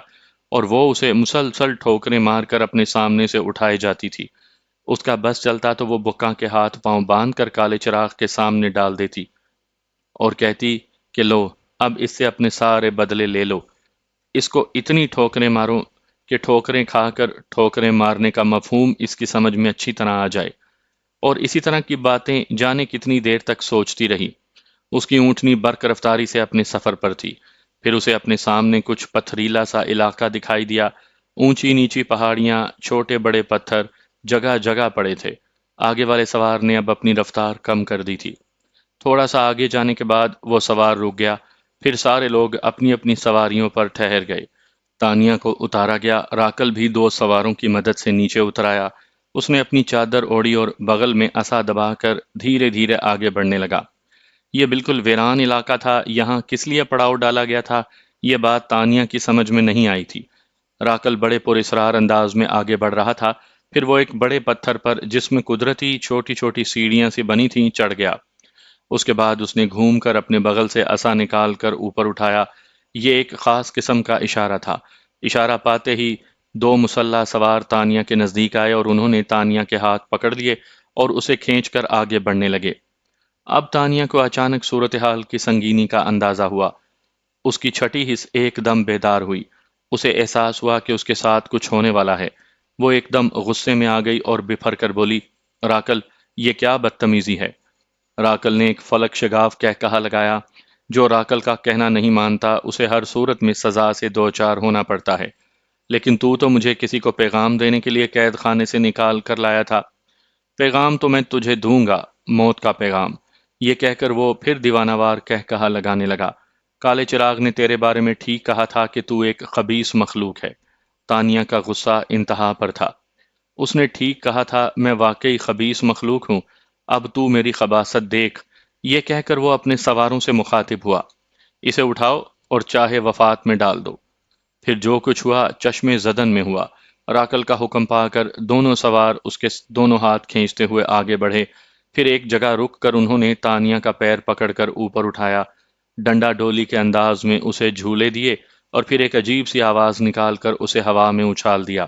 اور وہ اسے مسلسل ٹھوکریں مار کر اپنے سامنے سے اٹھائے جاتی تھی۔ اس کا بس چلتا تو وہ بکا کے ہاتھ پاؤں باندھ کر کالے چراغ کے سامنے ڈال دیتی اور کہتی کہ لو، اب اس سے اپنے سارے بدلے لے لو۔ اس کو اتنی ٹھوکریں مارو کہ ٹھوکریں کھا کر ٹھوکریں مارنے کا مفہوم اس کی سمجھ میں اچھی طرح آ جائے۔ اور اسی طرح کی باتیں جانے کتنی دیر تک سوچتی رہی۔ اس کی اونٹنی برق رفتاری سے اپنے سفر پر تھی۔ پھر اسے اپنے سامنے کچھ پتھریلا سا علاقہ دکھائی دیا۔ اونچی نیچی پہاڑیاں، چھوٹے بڑے پتھر جگہ جگہ پڑے تھے۔ آگے والے سوار نے اب اپنی رفتار کم کر دی تھی۔ تھوڑا سا آگے جانے کے بعد وہ سوار رک گیا، پھر سارے لوگ اپنی اپنی سواریوں پر ٹھہر گئے۔ تانیہ کو اتارا گیا۔ راکل بھی دو سواروں کی مدد سے نیچے اتر آیا۔ اس نے اپنی چادر اوڑھی اور بغل میں عصا دبا کر دھیرے دھیرے آگے بڑھنے لگا۔ یہ بالکل ویران علاقہ تھا، یہاں کس لیے پڑاؤ ڈالا گیا تھا، یہ بات تانیہ کی سمجھ میں نہیں آئی تھی۔ راکل بڑے پراسرار انداز میں آگے بڑھ رہا تھا، پھر وہ ایک بڑے پتھر پر جس میں قدرتی چھوٹی چھوٹی سیڑھیاں سی بنی تھیں چڑھ گیا۔ اس کے بعد اس نے گھوم کر اپنے بغل سے عصا نکال کر اوپر اٹھایا۔ یہ ایک خاص قسم کا اشارہ تھا۔ اشارہ پاتے ہی دو مسلح سوار تانیہ کے نزدیک آئے اور انہوں نے تانیہ کے ہاتھ پکڑ لیے اور اسے کھینچ کر آگے بڑھنے لگے۔ اب تانیہ کو اچانک صورتحال کی سنگینی کا اندازہ ہوا۔ اس کی چھٹی حس ایک دم بیدار ہوئی۔ اسے احساس ہوا کہ اس کے ساتھ کچھ ہونے والا ہے۔ وہ ایک دم غصے میں آ گئی اور بپھر کر بولی، راکل، یہ کیا بدتمیزی ہے؟ راکل نے ایک فلک شگاف کہا لگایا، جو راکل کا کہنا نہیں مانتا اسے ہر صورت میں سزا سے دوچار ہونا پڑتا ہے۔ لیکن تو مجھے کسی کو پیغام دینے کے لیے قید خانے سے نکال کر لایا تھا۔ پیغام تو میں تجھے دوں گا، موت کا پیغام۔ یہ کہہ کر وہ پھر دیوانہ وار کہا لگانے لگا۔ کالے چراغ نے تیرے بارے میں ٹھیک کہا تھا کہ تو ایک خبیث مخلوق ہے۔ تانیہ کا غصہ انتہا پر تھا۔ اس نے ٹھیک کہا تھا، میں واقعی خبیث مخلوق ہوں، اب تو میری خباثت دیکھ۔ یہ کہہ کر وہ اپنے سواروں سے مخاطب ہوا، اسے اٹھاؤ اور چاہے وفات میں ڈال دو۔ پھر جو کچھ ہوا چشمے زدن میں ہوا۔ راکل کا حکم پا کر دونوں سوار اس کے دونوں ہاتھ کھینچتے ہوئے آگے بڑھے۔ پھر ایک جگہ رک کر انہوں نے تانیہ کا پیر پکڑ کر اوپر اٹھایا، ڈنڈا ڈولی کے انداز میں اسے جھولے دیے اور پھر ایک عجیب سی آواز نکال کر اسے ہوا میں اچھال دیا۔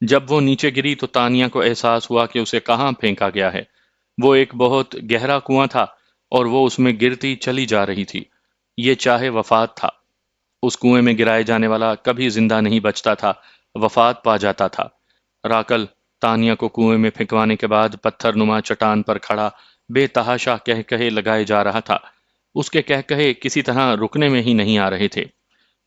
جب وہ نیچے گری تو تانیہ کو احساس ہوا کہ اسے کہاں پھینکا گیا ہے۔ وہ ایک بہت گہرا کنواں تھا اور وہ اس میں گرتی چلی جا رہی تھی۔ یہ چاہے وفات تھا۔ اس کنویں میں گرائے جانے والا کبھی زندہ نہیں بچتا تھا، وفات پا جاتا تھا۔ راکل تانیہ کو کنویں میں پھینکوانے کے بعد پتھر نما چٹان پر کھڑا بے تحاشا کہے لگائے جا رہا تھا۔ اس کے کہے کسی طرح رکنے میں ہی نہیں آ رہے تھے۔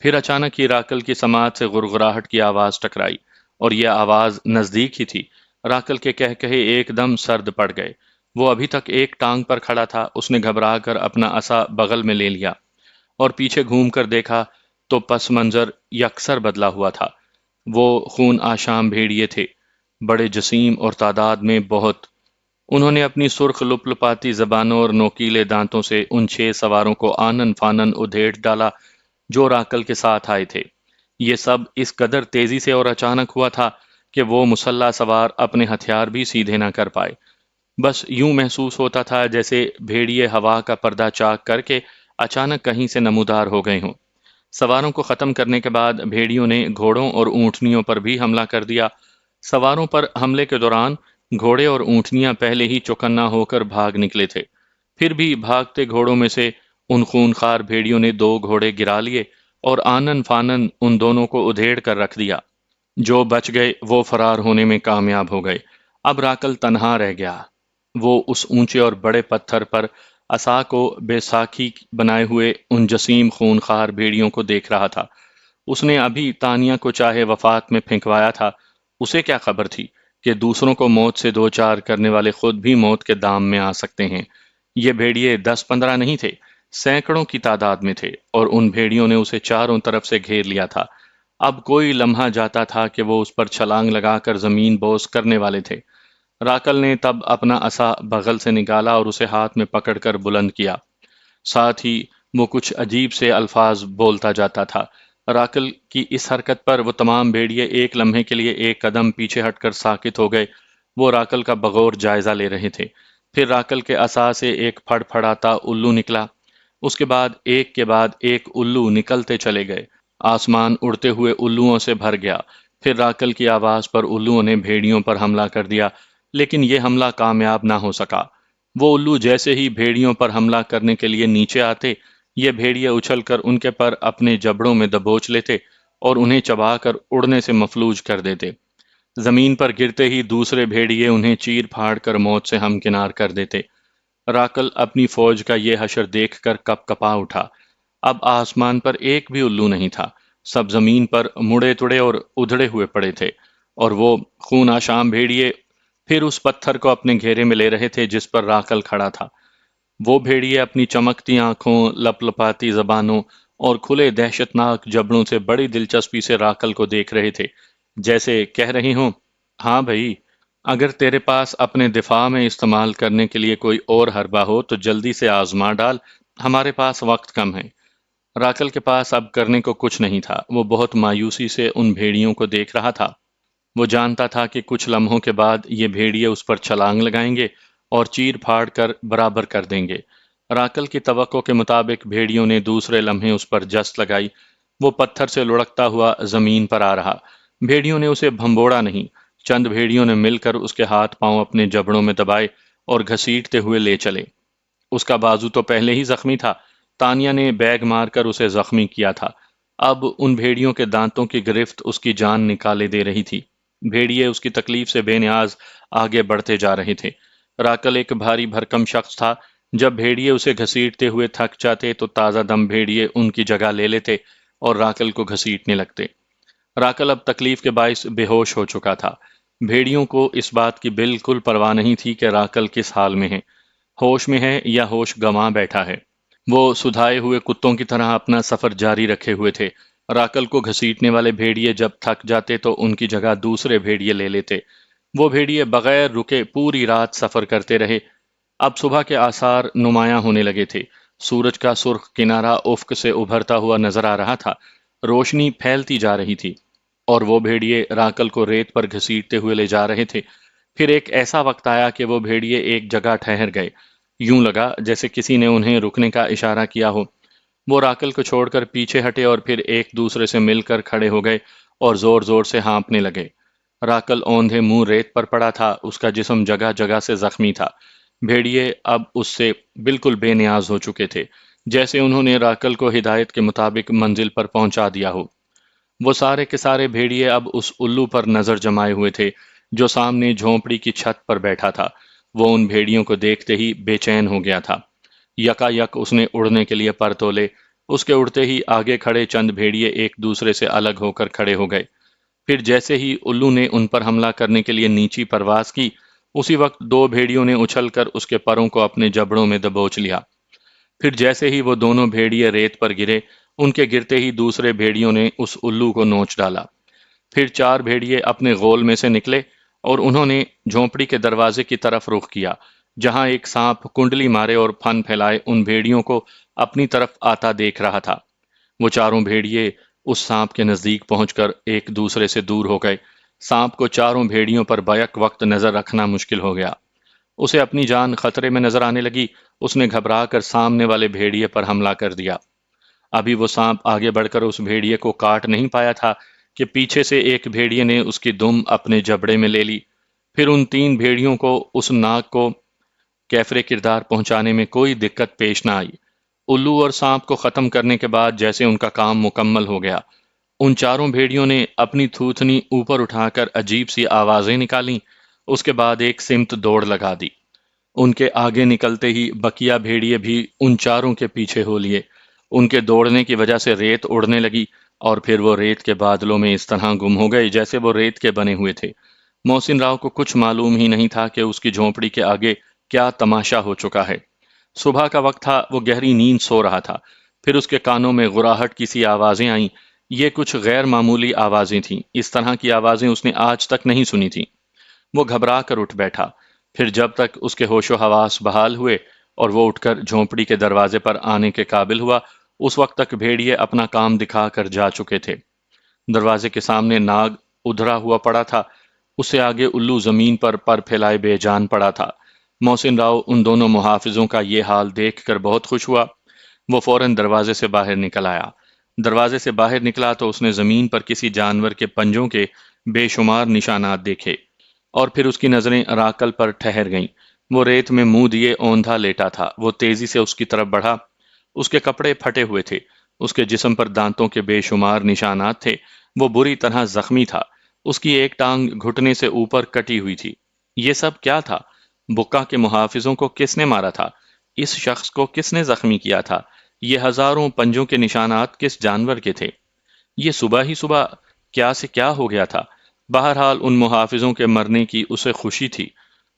پھر اچانک ہی راکل کی سماعت سے غرغراہٹ کی آواز ٹکرائی اور یہ آواز نزدیک ہی تھی۔ راکل کے کہے ایک دم سرد پڑ گئے۔ وہ ابھی تک ایک ٹانگ پر کھڑا تھا۔ اس نے گھبرا کر اپنا عصا بغل میں لے لیا اور پیچھے گھوم کر دیکھا تو پس منظر یکسر بدلا ہوا تھا۔ وہ خون آشام بھیڑیے تھے، بڑے جسیم اور تعداد میں بہت، انہوں نے اپنی سرخ لپ لپاتی زبانوں اور نوکیلے دانتوں سے ان 6 سواروں کو آنن فانن ادھیڑ ڈالا جو راکل کے ساتھ آئے تھے۔ یہ سب اس قدر تیزی سے اور اچانک ہوا تھا کہ وہ مسلح سوار اپنے ہتھیار بھی سیدھے نہ کر پائے۔ بس یوں محسوس ہوتا تھا جیسے بھیڑیے ہوا کا پردہ چاک کر کے اچانک کہیں سے نمودار ہو گئے ہوں۔ سواروں کو ختم کرنے کے بعد بھیڑیوں نے گھوڑوں اور اونٹنیوں پر بھی حملہ کر دیا۔ سواروں پر حملے کے دوران گھوڑے اور اونٹنیاں پہلے ہی چوکنا ہو کر بھاگ نکلے تھے۔ پھر بھی بھاگتے گھوڑوں میں سے ان خونخوار بھیڑیوں نے 2 گھوڑے گرا لیے اور آنن فانن ان دونوں کو ادھیڑ کر رکھ دیا۔ جو بچ گئے وہ فرار ہونے میں کامیاب ہو گئے۔ اب راکل تنہا رہ گیا۔ وہ اس اونچے اور بڑے پتھر پر عصا کو بے ساکھی بنائے ہوئے ان جسیم خونخوار بھیڑیوں کو دیکھ رہا تھا۔ اس نے ابھی تانیہ کو چاہے وفات میں پھینکوایا تھا، اسے کیا خبر تھی کہ دوسروں کو موت سے دوچار کرنے والے خود بھی موت کے دام میں آ سکتے ہیں۔ یہ بھیڑیے 10-15 نہیں تھے، سینکڑوں کی تعداد میں تھے، اور ان بھیڑیوں نے اسے چاروں طرف سے گھیر لیا تھا۔ اب کوئی لمحہ جاتا تھا کہ وہ اس پر چھلانگ لگا کر زمین بوس کرنے والے تھے۔ راکل نے تب اپنا عصا بغل سے نکالا اور اسے ہاتھ میں پکڑ کر بلند کیا۔ ساتھ ہی وہ کچھ عجیب سے الفاظ بولتا جاتا تھا۔ راکل کی اس حرکت پر وہ تمام بھیڑیے ایک لمحے کے لیے ایک قدم پیچھے ہٹ کر ساکت ہو گئے۔ وہ راکل کا بغور جائزہ لے رہے تھے۔ پھر راکل کے عصا سے ایک پھڑ پھڑاتا الو نکلا۔ اس کے بعد ایک الو نکلتے چلے گئے۔ آسمان اڑتے ہوئے الوؤں سے بھر گیا۔ پھر راکل کی آواز پر الوؤں نے بھیڑیوں پر حملہ کر دیا، لیکن یہ حملہ کامیاب نہ ہو سکا۔ وہ الو جیسے ہی بھیڑیوں پر حملہ کرنے کے لیے نیچے آتے، یہ بھیڑیے اچھل کر ان کے پر اپنے جبڑوں میں دبوچ لیتے اور انہیں چبا کر اڑنے سے مفلوج کر دیتے۔ زمین پر گرتے ہی دوسرے بھیڑیے انہیں چیر پھاڑ کر موت سے ہمکنار کر دیتے۔ راکل اپنی فوج کا یہ حشر دیکھ کر کپ کپا اٹھا۔ اب آسمان پر ایک بھی الو نہیں تھا، سب زمین پر مڑے تڑے اور ادھڑے ہوئے پڑے تھے، اور وہ خون آشام بھیڑیے پھر اس پتھر کو اپنے گھیرے میں لے رہے تھے جس پر راکل کھڑا تھا۔ وہ بھیڑیے اپنی چمکتی آنکھوں، لپ لپاتی زبانوں اور کھلے دہشتناک جبڑوں سے بڑی دلچسپی سے راکل کو دیکھ رہے تھے، جیسے کہہ رہی ہوں، ہاں بھائی، اگر تیرے پاس اپنے دفاع میں استعمال کرنے کے لیے کوئی اور حربہ ہو تو جلدی سے آزما ڈال، ہمارے پاس وقت کم ہے۔ راکل کے پاس اب کرنے کو کچھ نہیں تھا۔ وہ بہت مایوسی سے ان بھیڑیوں کو دیکھ رہا تھا۔ وہ جانتا تھا کہ کچھ لمحوں کے بعد یہ بھیڑیے اس پر چھلانگ لگائیں گے اور چیر پھاڑ کر برابر کر دیں گے۔ راکل کی توقع کے مطابق بھیڑیوں نے دوسرے لمحے اس پر جست لگائی۔ وہ پتھر سے لڑکتا ہوا زمین پر آ رہا۔ بھیڑیوں نے اسے بھمبوڑا نہیں، چند بھیڑیوں نے مل کر اس کے ہاتھ پاؤں اپنے جبڑوں میں دبائے اور گھسیٹتے ہوئے لے چلے۔ اس کا بازو تو پہلے ہی زخمی تھا، تانیہ نے بیگ مار کر اسے زخمی کیا تھا۔ اب ان بھیڑیوں کے دانتوں کی گرفت اس کی جان نکالے دے رہی تھی۔ بھیڑیے اس کی تکلیف سے بے نیاز آگے بڑھتے جا رہے تھے۔ راکل ایک بھاری بھرکم شخص تھا۔ جب بھیڑیے اسے گھسیٹتے ہوئے تھک جاتے تو تازہ دم بھیڑیے ان کی جگہ لے لیتے اور راکل کو گھسیٹنے لگتے۔ راکل اب تکلیف کے باعث بے ہوش ہو چکا تھا۔ بھیڑیوں کو اس بات کی بالکل پرواہ نہیں تھی کہ راکل کس حال میں ہے، ہوش میں ہے یا ہوش گنوا بیٹھا ہے۔ وہ سدھائے ہوئے کتوں کی طرح اپنا سفر جاری رکھے ہوئے تھے۔ راکل کو گھسیٹنے والے بھیڑیے جب تھک جاتے تو ان کی جگہ دوسرے بھیڑیے لے لیتے۔ وہ بھیڑیے بغیر رکے پوری رات سفر کرتے رہے۔ اب صبح کے آثار نمایاں ہونے لگے تھے۔ سورج کا سرخ کنارہ افق سے ابھرتا ہوا نظر آ رہا تھا۔ روشنی پھیلتی جا رہی تھی اور وہ بھیڑیے راکل کو ریت پر گھسیٹتے ہوئے لے جا رہے تھے۔ پھر ایک ایسا وقت آیا کہ وہ بھیڑیے ایک جگہ ٹھہر گئے۔ یوں لگا جیسے کسی نے انہیں رکنے کا اشارہ کیا ہو۔ وہ راکل کو چھوڑ کر پیچھے ہٹے اور پھر ایک دوسرے سے مل کر کھڑے ہو گئے اور زور زور سے ہانپنے لگے۔ راکل اوندھے منہ ریت پر پڑا تھا، اس کا جسم جگہ جگہ سے زخمی تھا۔ بھیڑیے اب اس سے بالکل بے نیاز ہو چکے تھے، جیسے انہوں نے راکل کو ہدایت کے مطابق منزل پر پہنچا دیا ہو۔ وہ سارے کے سارے بھیڑیے اب اس الو پر نظر جمائے ہوئے تھے جو سامنے جھونپڑی کی چھت پر بیٹھا تھا۔ وہ ان بھیڑیوں کو دیکھتے ہی بے چین ہو گیا تھا۔ یکا یک اس نے اڑنے کے لیے پر تولے۔ اس کے اڑتے ہی آگے کھڑے چند بھیڑیے ایک دوسرے سے الگ ہو کر کھڑے ہو گئے۔ پھر جیسے ہی الو نے ان پر حملہ کرنے کے لیے نیچی پرواز کی، اسی وقت 2 بھیڑیوں نے اچھل کر اس کے پروں کو اپنے جبڑوں میں دبوچ لیا۔ پھر جیسے ہی وہ دونوں بھیڑیے ریت پر گرے، ان کے گرتے ہی دوسرے بھیڑیوں نے اس الو کو نوچ ڈالا۔ پھر 4 بھیڑیے اپنے غول میں سے نکلے اور انہوں نے جھونپڑی کے دروازے کی طرف رخ کیا، جہاں ایک سانپ کنڈلی مارے اور پھن پھیلائے ان بھیڑیوں کو اپنی طرف آتا دیکھ رہا تھا۔ وہ چاروں بھیڑیے اس سانپ کے نزدیک پہنچ کر ایک دوسرے سے دور ہو گئے۔ سانپ کو چاروں بھیڑیوں پر بیک وقت نظر رکھنا مشکل ہو گیا۔ اسے اپنی جان خطرے میں نظر آنے لگی۔ اس نے گھبرا کر سامنے والے بھیڑیے پر حملہ کر دیا۔ ابھی وہ سانپ آگے بڑھ کر اس بھیڑیے کو کاٹ نہیں پایا تھا کہ پیچھے سے ایک بھیڑیے نے اس کی دم اپنے جبڑے میں لے لی۔ پھر ان تین بھیڑیوں کو اس ناگ کو کیفر کردار پہنچانے میں کوئی دقت پیش نہ آئی۔ الو اور سانپ کو ختم کرنے کے بعد جیسے ان کا کام مکمل ہو گیا، ان چاروں بھیڑیوں نے اپنی تھوتنی اوپر اٹھا کر عجیب سی آوازیں نکالیں۔ اس کے بعد ایک سمت دوڑ لگا دی۔ ان کے آگے نکلتے ہی بقیہ بھیڑیے بھی ان چاروں کے پیچھے ہو لیے۔ ان کے دوڑنے کی وجہ سے ریت اڑنے لگی اور پھر وہ ریت کے بادلوں میں اس طرح گم ہو گئے جیسے وہ ریت کے بنے ہوئے تھے۔ محسن راؤ کو کچھ معلوم ہی نہیں تھا کہ اس کی جھونپڑی کے آگے کیا تماشا ہو چکا ہے۔ صبح کا وقت تھا، وہ گہری نیند سو رہا تھا۔ پھر اس کے کانوں میں غراہٹ کی سی آوازیں آئیں۔ یہ کچھ غیر معمولی آوازیں تھیں، اس طرح کی آوازیں اس نے آج تک نہیں سنی تھیں۔ وہ گھبرا کر اٹھ بیٹھا۔ پھر جب تک اس کے ہوش و حواس بحال ہوئے اور وہ اٹھ کر جھونپڑی کے دروازے پر آنے کے قابل ہوا، اس وقت تک بھیڑیے اپنا کام دکھا کر جا چکے تھے۔ دروازے کے سامنے ناگ ادھرا ہوا پڑا تھا، اس سے آگے الو زمین پر پھیلائے بے جان پڑا تھا۔ محسن راؤ ان دونوں محافظوں کا یہ حال دیکھ کر بہت خوش ہوا۔ وہ فوراً دروازے سے باہر نکل آیا۔ دروازے سے باہر نکلا تو اس نے زمین پر کسی جانور کے پنجوں کے بے شمار نشانات دیکھے، اور پھر اس کی نظریں راکل پر ٹھہر گئیں۔ وہ ریت میں منہ دیے اوندھا لیٹا تھا۔ وہ تیزی سے اس کی طرف بڑھا۔ اس کے کپڑے پھٹے ہوئے تھے، اس کے جسم پر دانتوں کے بے شمار نشانات تھے۔ وہ بری طرح زخمی تھا۔ اس کی ایک ٹانگ گھٹنے سے اوپر کٹی ہوئی تھی۔ یہ سب کیا تھا؟ بکا کے محافظوں کو کس نے مارا تھا؟ اس شخص کو کس نے زخمی کیا تھا؟ یہ ہزاروں پنجوں کے نشانات کس جانور کے تھے؟ یہ صبح ہی صبح کیا سے کیا ہو گیا تھا؟ بہرحال ان محافظوں کے مرنے کی اسے خوشی تھی۔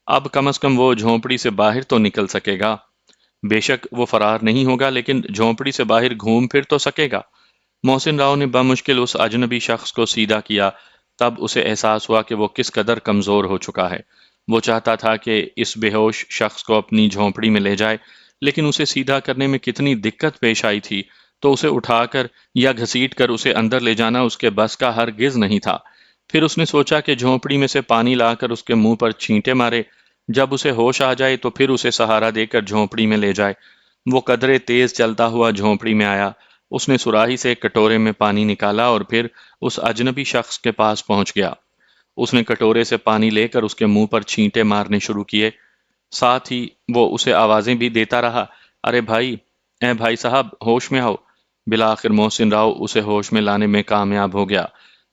اب کم از کم وہ جھونپڑی سے باہر تو نکل سکے گا۔ بے شک وہ فرار نہیں ہوگا، لیکن جھونپڑی سے باہر گھوم پھر تو سکے گا۔ محسن راؤ نے بمشکل اس اجنبی شخص کو سیدھا کیا، تب اسے احساس ہوا کہ وہ کس قدر کمزور ہو چکا ہے۔ وہ چاہتا تھا کہ اس بے ہوش شخص کو اپنی جھونپڑی میں لے جائے، لیکن اسے سیدھا کرنے میں کتنی دقت پیش آئی تھی، تو اسے اٹھا کر یا گھسیٹ کر اسے اندر لے جانا اس کے بس کا ہرگز نہیں تھا۔ پھر اس نے سوچا کہ جھونپڑی میں سے پانی لا کر اس کے منہ پر چھینٹے مارے، جب اسے ہوش آ جائے تو پھر اسے سہارا دے کر جھونپڑی میں لے جائے۔ وہ قدرے تیز چلتا ہوا جھونپڑی میں آیا۔ اس نے سراہی سے ایک کٹورے میں پانی نکالا اور پھر اس اجنبی شخص کے پاس پہنچ گیا۔ اس نے کٹورے سے پانی لے کر اس کے منہ پر چھینٹے مارنے شروع کیے۔ ساتھ ہی وہ اسے آوازیں بھی دیتا رہا، ارے بھائی، اے بھائی صاحب، ہوش میں آؤ۔ بالآخر محسن راؤ اسے ہوش میں لانے میں کامیاب ہو گیا۔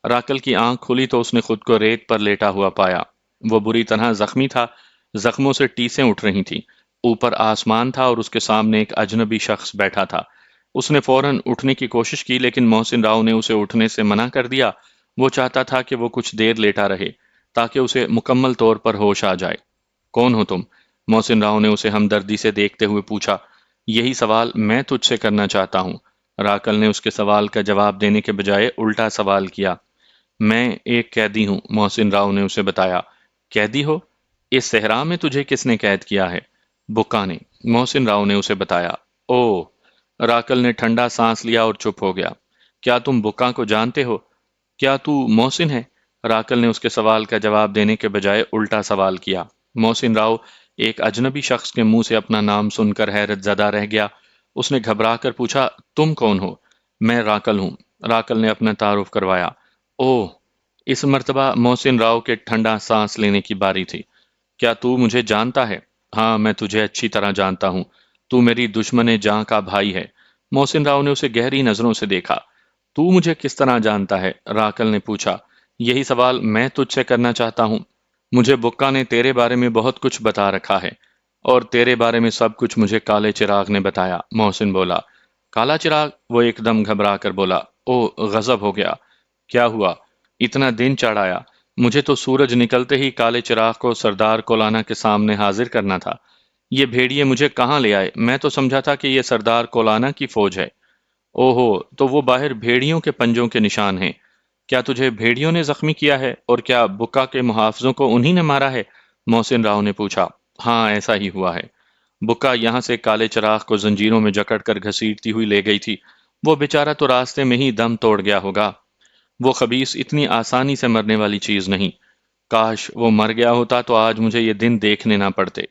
راکل کی آنکھ کھلی تو اس نے خود کو ریت پر لیٹا ہوا پایا۔ وہ بری طرح زخمی تھا، زخموں سے ٹیسیں اٹھ رہی تھیں۔ اوپر آسمان تھا اور اس کے سامنے ایک اجنبی شخص بیٹھا تھا۔ اس نے فوراً اٹھنے کی کوشش کی، لیکن محسن راؤ نے اسے اٹھنے سے منع کر دیا۔ وہ چاہتا تھا کہ وہ کچھ دیر لیٹا رہے تاکہ اسے مکمل طور پر ہوش آ جائے۔ کون ہو تم؟ محسن راؤ نے اسے ہمدردی سے دیکھتے ہوئے پوچھا۔ یہی سوال میں تجھ سے کرنا چاہتا ہوں۔ راکل نے اس کے سوال کا جواب دینے کے بجائے الٹا سوال کیا۔ میں ایک قیدی ہوں، محسن راؤ نے اسے بتایا۔ قیدی ہو؟ اس صحرا میں تجھے کس نے قید کیا ہے؟ بکا نے، محسن راؤ نے اسے بتایا۔ اوہ! راکل نے ٹھنڈا سانس لیا اور چپ ہو گیا۔ کیا تم بکا کو جانتے ہو؟ کیا تو محسن ہے؟ راکل نے اس کے سوال کا جواب دینے کے بجائے الٹا سوال کیا۔ محسن راؤ ایک اجنبی شخص کے منہ سے اپنا نام سن کر حیرت زدہ رہ گیا۔ اس نے گھبرا کر پوچھا، تم کون ہو؟ میں راکل ہوں، راکل نے اپنا تعارف کروایا۔ اوہ! اس مرتبہ محسن راؤ کے ٹھنڈا سانس لینے کی باری تھی۔ کیا تو مجھے جانتا ہے؟ ہاں، میں تجھے اچھی طرح جانتا ہوں۔ تو میری دشمن جاں کا بھائی ہے۔ محسن راؤ نے اسے گہری نظروں سے دیکھا۔ تو مجھے کس طرح جانتا ہے؟ راکل نے پوچھا۔ یہی سوال میں تجھ سے کرنا چاہتا ہوں۔ مجھے بکا نے تیرے بارے میں بہت کچھ بتا رکھا ہے، اور تیرے بارے میں سب کچھ مجھے کالے چراغ نے بتایا، محسن بولا۔ کالا چراغ؟ وہ ایک دم گھبرا کر بولا۔ او، غضب ہو گیا۔ کیا ہوا؟ اتنا دن چڑھ آیا۔ مجھے تو سورج نکلتے ہی کالے چراغ کو سردار کولانا کے سامنے حاضر کرنا تھا۔ یہ بھیڑیے مجھے کہاں لے آئے؟ میں تو سمجھا تھا کہ یہ سردار کولانا کی فوج ہے۔ اوہو، تو وہ باہر بھیڑیوں کے پنجوں کے نشان ہیں۔ کیا تجھے بھیڑیوں نے زخمی کیا ہے اور کیا بکا کے محافظوں کو انہی نے مارا ہے؟ محسن راؤ نے پوچھا۔ ہاں ایسا ہی ہوا ہے۔ بکا یہاں سے کالے چراغ کو زنجیروں میں جکڑ کر گھسیٹتی ہوئی لے گئی تھی۔ وہ بیچارہ تو راستے میں ہی دم توڑ گیا ہوگا۔ وہ خبیث اتنی آسانی سے مرنے والی چیز نہیں۔ کاش وہ مر گیا ہوتا تو آج مجھے یہ دن دیکھنے نہ پڑتے۔